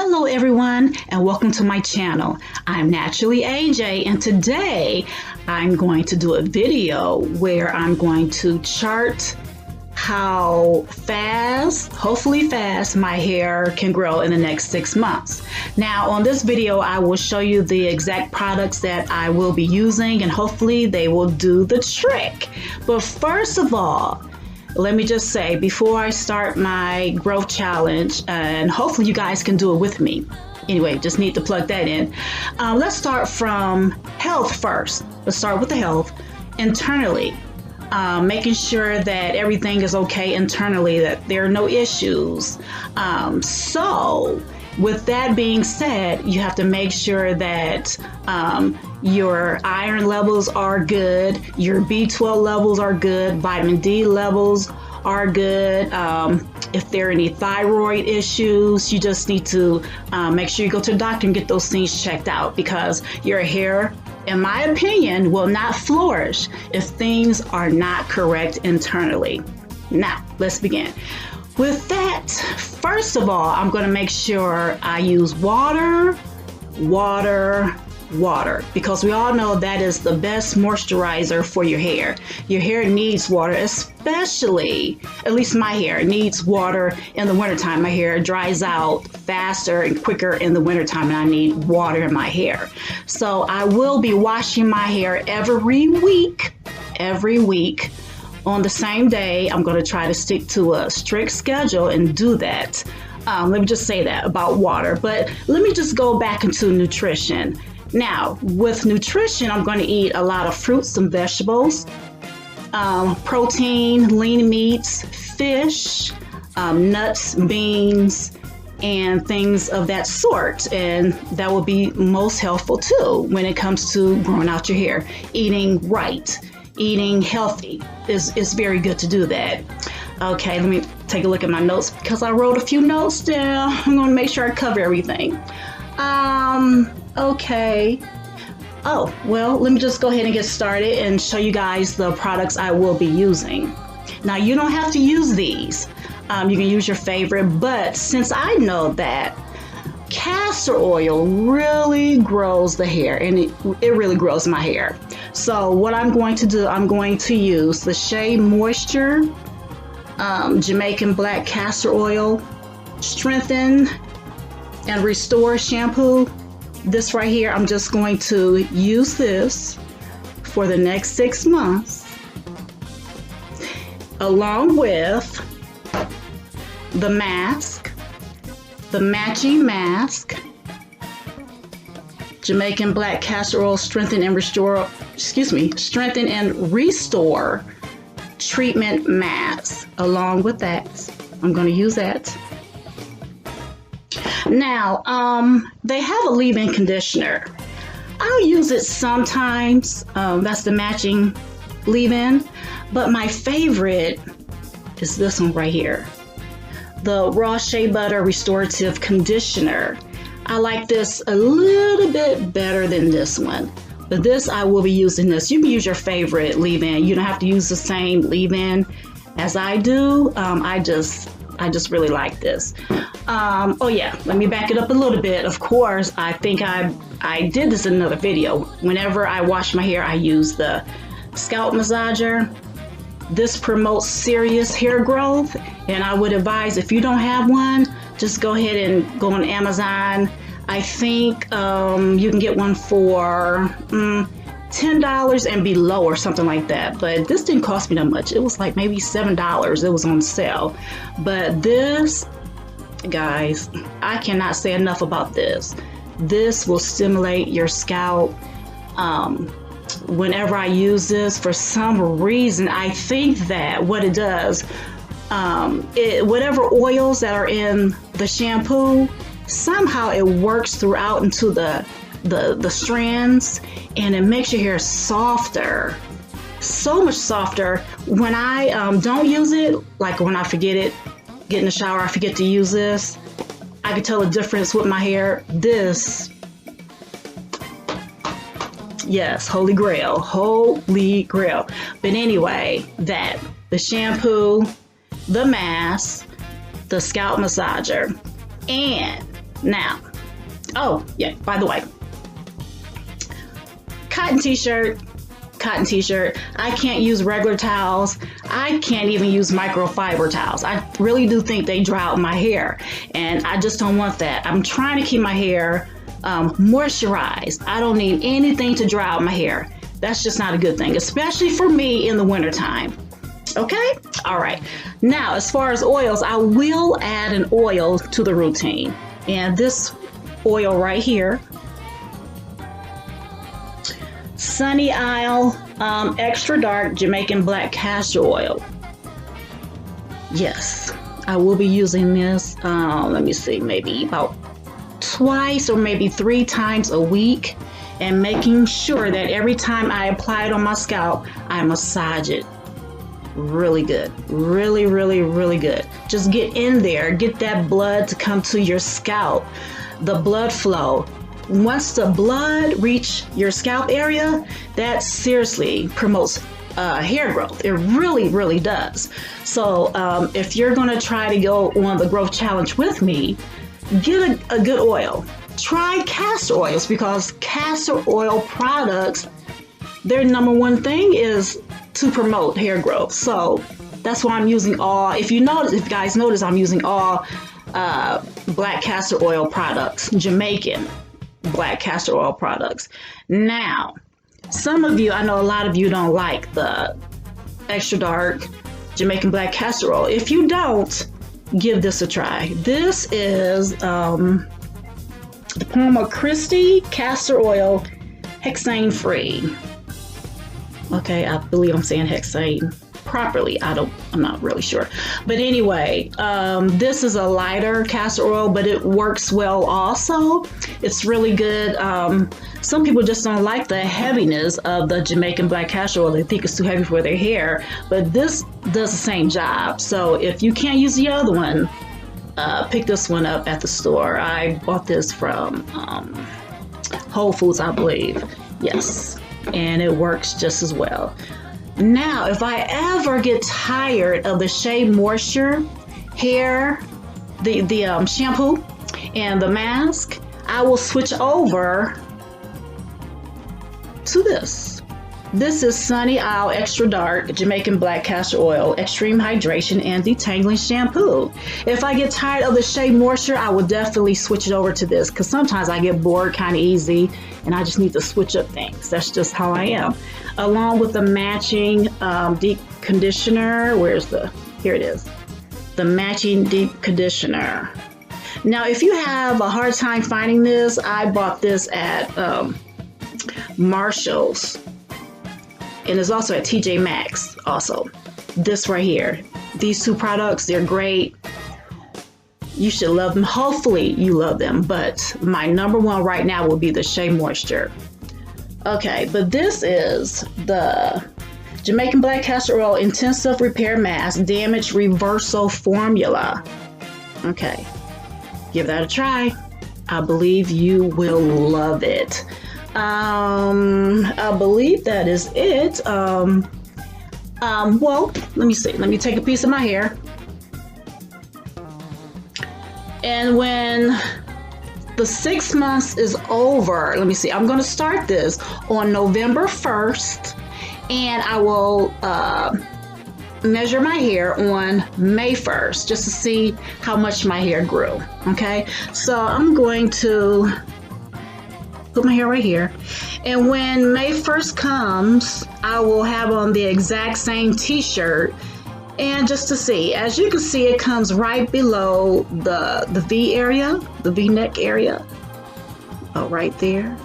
Hello everyone and welcome to my channel. I'm NaturallyAJ and today I'm going to do a video where I'm going to chart how fast, hopefully fast, my hair can grow in the next 6 months. Now on this video I will show you the exact products that I will be using and hopefully they will do the trick. But first of all, let me just say before I start my growth challenge, and hopefully you guys can do it with me. Anyway, just need to plug that in. Let's start from health first. Let's start with the health internally. Making sure that everything is okay internally, that there are no issues. So with that being said, you have to make sure that your iron levels are good, your B12 levels are good, vitamin D levels are good. If there are any thyroid issues, you just need to make sure you go to the doctor and get those things checked out, because your hair, in my opinion, will not flourish if things are not correct internally. Now, let's begin. With that, first of all, I'm going to make sure I use water, because we all know that is the best moisturizer for your hair. Your hair needs water, especially, at least my hair needs water in the wintertime. My hair dries out faster and quicker in the wintertime, and I need water in my hair. So I will be washing my hair every week. On the same day. I'm going to try to stick to a strict schedule and do that. Let me just say that about water, but let me just go back into nutrition. Now, with nutrition, I'm going to eat a lot of fruits and vegetables, protein, lean meats, fish, nuts, beans, and things of that sort. And that will be most helpful too when it comes to growing out your hair. Eating right, eating healthy is very good to do that. Okay, let me take a look at my notes because I wrote a few notes down. I'm going to make sure I cover everything. Okay. Oh, well, let me just go ahead and get started and show you guys the products I will be using. Now, you don't have to use these. You can use your favorite, but since I know that castor oil really grows the hair, and it really grows my hair. So what I'm going to do, I'm going to use the Shea Moisture Jamaican Black Castor Oil Strengthen and Restore Shampoo. This right here, I'm just going to use this for the next 6 months, along with the mask, the matching mask, Jamaican Black Castor Oil Strengthen and Restore, Strengthen and Restore Treatment Mask. Along with that, I'm going to use that. Now, they have a leave-in conditioner. I'll use it sometimes. That's the matching leave-in, but my favorite is this one right here, the Raw Shea Butter Restorative Conditioner. I like this a little bit better than this one, but this, I will be using this. You can use your favorite leave-in. You don't have to use the same leave-in as I do. I just really like this. Oh yeah, let me back it up a little bit. Of course, I think I did this in another video. Whenever I wash my hair, I use the scalp massager. This promotes serious hair growth, and I would advise, if you don't have one, just go ahead and go on Amazon. I think you can get one for $10 and below or something like that, but this didn't cost me that much. It was like maybe $7. It was on sale. But this, guys, I cannot say enough about this. This will stimulate your scalp. Whenever I use this, for some reason, I think that what it does, whatever oils that are in the shampoo, somehow it works throughout into the strands, and it makes your hair softer, so much softer. When I don't use it, like when I forget it, get in the shower, I forget to use this, I can tell the difference with my hair. This, yes, holy grail. But anyway, the shampoo, the mask, the scalp massager, and Now, oh yeah, by the way, cotton t-shirt. I can't use regular towels. I can't even use microfiber towels. I really do think they dry out my hair, and I just don't want that. I'm trying to keep my hair moisturized. I don't need anything to dry out my hair. That's just not a good thing, especially for me in the wintertime. Okay? All right. Now, as far as oils, I will add an oil to the routine. And this oil right here, Sunny Isle Extra Dark Jamaican Black Castor Oil. Yes, I will be using this, let me see, maybe about twice or maybe 3 times a week, and making sure that every time I apply it on my scalp, I massage it really good. Really, really, really good. Just get in there, get that blood to come to your scalp, the blood flow. Once the blood reach your scalp area, that seriously promotes hair growth. It really, really does. So if you're going to try to go on the growth challenge with me, get a good oil. Try castor oils, because castor oil products, their number one thing is to promote hair growth. So that's why I'm using all, if you guys notice, I'm using all black castor oil products, Jamaican black castor oil products. Now, some of you, I know a lot of you don't like the extra dark Jamaican black castor oil. If you don't, give this a try. This is the Palma Christi castor oil, hexane free. Okay, I believe I'm saying hexane properly. I'm not really sure. But anyway, this is a lighter castor oil, but it works well also. It's really good. Some people just don't like the heaviness of the Jamaican black castor oil. They think it's too heavy for their hair, but this does the same job. So if you can't use the other one, pick this one up at the store. I bought this from Whole Foods, I believe. Yes, and it works just as well. Now, if I ever get tired of the Shea Moisture hair, the shampoo and the mask, I will switch over to this. This is Sunny Isle Extra Dark Jamaican Black Castor Oil, Extreme Hydration and Detangling Shampoo. If I get tired of the Shea Moisture, I will definitely switch it over to this, because sometimes I get bored kind of easy and I just need to switch up things. That's just how I am. Along with the matching deep conditioner. Here it is. The matching deep conditioner. Now, if you have a hard time finding this, I bought this at Marshall's. And it's also at TJ Maxx also. This right here. These 2 products, they're great. You should love them. Hopefully you love them. But my number one right now will be the Shea Moisture. Okay, but this is the Jamaican Black Castor Oil Intensive Repair Mask Damage Reversal Formula. Okay, give that a try. I believe you will love it. I believe that is it. Well, let me see. Let me take a piece of my hair. And when the 6 months is over, let me see. I'm going to start this on November 1st, and I will measure my hair on May 1st just to see how much my hair grew. Okay, so I'm going to put my hair right here, and when May 1st comes, I will have on the exact same t-shirt, and just to see, as you can see, it comes right below the V area, the V-neck area. Oh, right there.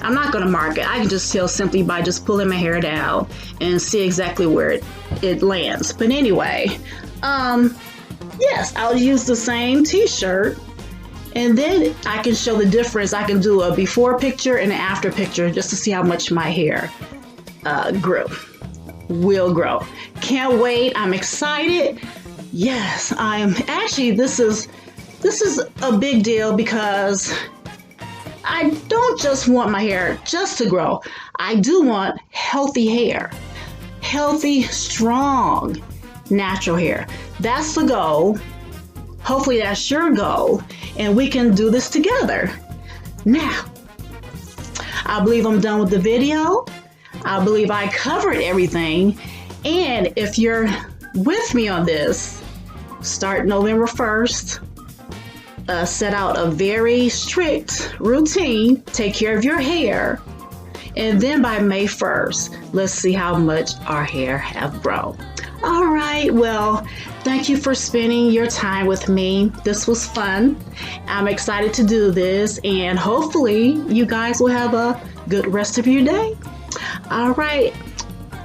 I'm not going to mark it. I can just tell simply by just pulling my hair down and see exactly where it lands. But anyway, yes, I'll use the same t-shirt, and then I can show the difference. I can do a before picture and an after picture just to see how much my hair will grow. Can't wait. I'm excited. Yes, I'm actually, this is a big deal, because I don't just want my hair just to grow. I do want healthy hair. Healthy, strong, natural hair. That's the goal. Hopefully that's your goal, and we can do this together. Now, I believe I'm done with the video. I believe I covered everything. And if you're with me on this, start November 1st. Set out a very strict routine. Take care of your hair. And then by May 1st, let's see how much our hair have grown. All right, well, thank you for spending your time with me. This was fun. I'm excited to do this, and hopefully you guys will have a good rest of your day. All right,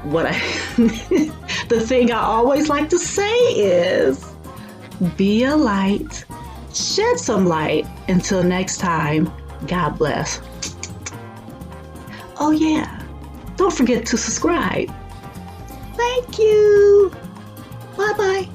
the thing I always like to say is, be a light, shed some light. Until next time, God bless. Oh yeah, don't forget to subscribe. Thank you. Bye-bye.